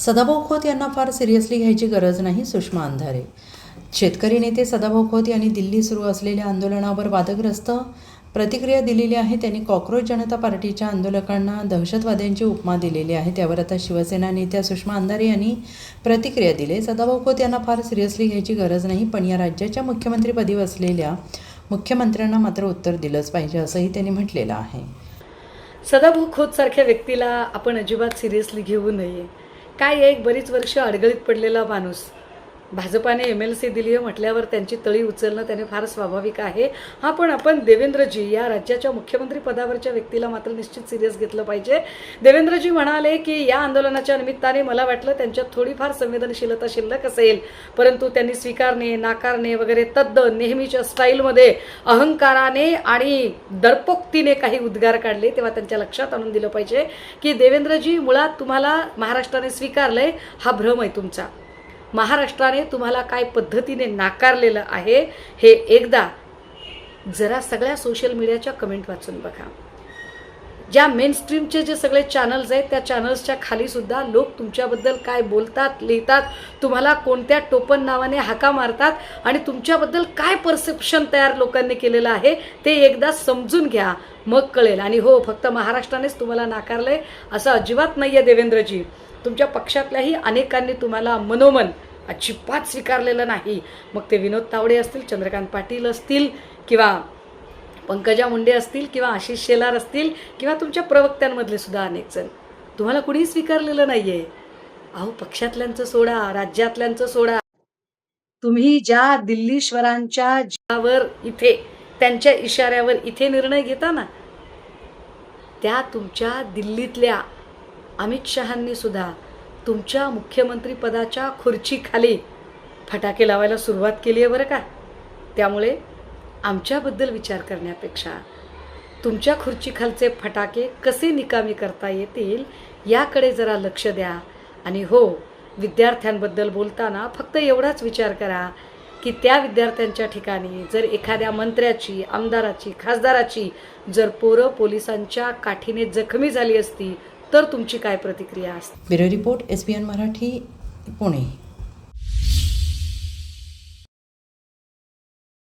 सदाभाऊ खोत यांना फार सिरियसली घ्यायची गरज नाही, सुषमा अंधारे. शेतकरी नेते सदाभाऊ खोत यांनी दिल्ली सुरू असलेल्या आंदोलनावर वादग्रस्त प्रतिक्रिया दिलेली आहे. त्यांनी कॉक्रोच जनता पार्टीच्या आंदोलकांना दहशतवाद्यांची उपमा दिलेली आहे. त्यावर आता शिवसेना नेत्या सुषमा अंधारे यांनी प्रतिक्रिया दिली. सदाभाऊ खोत यांना फार सिरियसली घ्यायची गरज नाही, पण या राज्याच्या मुख्यमंत्रीपदी असलेल्या मुख्यमंत्र्यांना मात्र उत्तर दिलंच पाहिजे, असंही त्यांनी म्हटलेलं आहे. सदाभाऊ खोत सारख्या व्यक्तीला आपण अजिबात सिरियसली घेऊ नये. काय एक बरीच वर्ष अडगळीत पडलेला माणूस, भाजपाने MLC दिली आहे म्हटल्यावर त्यांची तळी उचलणं त्याने फार स्वाभाविक आहे. हा, पण आपण देवेंद्रजी या राज्याच्या मुख्यमंत्री पदावरच्या व्यक्तीला मात्र निश्चित सिरियस घेतलं पाहिजे. देवेंद्रजी म्हणाले की या आंदोलनाच्या निमित्ताने मला वाटलं त्यांच्यात थोडीफार संवेदनशीलता शिल्लक असेल, परंतु त्यांनी स्वीकारणे, नाकारणे वगैरे तद्द नेहमीच्या स्टाईलमध्ये अहंकाराने आणि दर्पोक्तीने काही उद्गार काढले. तेव्हा त्यांच्या लक्षात आणून दिलं पाहिजे की देवेंद्रजी, मुळात तुम्हाला महाराष्ट्राने स्वीकारलंय हा भ्रम आहे तुमचा. महाराष्ट्राने तुम्हाला काय पद्धतीने नाकारलेलं आहे हे एकदा जरा सगळ्या सोशल मीडियाच्या कमेंट वाचून बघा. ज्या मेनस्ट्रीमचे जे सगळे चॅनल्स आहेत त्या चॅनल्सच्या खाली सुद्धा लोक तुमच्याबद्दल काय बोलतात, लिहितात, तुम्हाला कोणत्या टोपण नावाने हाका मारतात आणि तुमच्याबद्दल काय परसेप्शन तयार लोकांनी केलेलं आहे ते एकदा समजून घ्या, मग कळेल. आणि हो, फक्त महाराष्ट्रानेच तुम्हाला नाकारलंय असं अजिबात नाही आहे देवेंद्रजी. तुमच्या पक्षातल्याही अनेकांनी तुम्हाला मनोमन अजिबात स्वीकारलेलं नाही. मग ते विनोद तावडे असतील, चंद्रकांत पाटील असतील, किंवा पंकजा मुंडे असतील, किंवा आशिष शेलार असतील, किंवा तुमच्या प्रवक्त्यांमधले सुद्धा अनेक जण, तुम्हाला कुणीही स्वीकारलेलं नाही आहे. अहो, पक्षातल्यांचं सोडा, राज्यातल्यांचं सोडा, तुम्ही ज्या दिल्लीश्वरांच्या ज्यावर इथे त्यांच्या इशाऱ्यावर इथे निर्णय घेता ना, त्या तुमच्या दिल्लीतल्या अमित शहांनी सुद्धा तुमच्या मुख्यमंत्री पदाच्या खुर्चीखाली फटाके लावायला सुरुवात केली आहे बरं का. त्यामुळे आमच्याबद्दल विचार करण्यापेक्षा तुमच्या खुर्चीखालचे फटाके कसे निकामी करता येतील याकडे जरा लक्ष द्या. आणि हो, विद्यार्थ्यांबद्दल बोलताना फक्त एवढाच विचार करा की त्या विद्यार्थ्यांच्या ठिकाणी जर एखाद्या मंत्र्याची, आमदाराची, खासदाराची जर पोरं पोलिसांच्या काठीने जखमी झाली असती तर तुमची काय प्रतिक्रिया असते. Bureau report, SBN Marathi, Pune.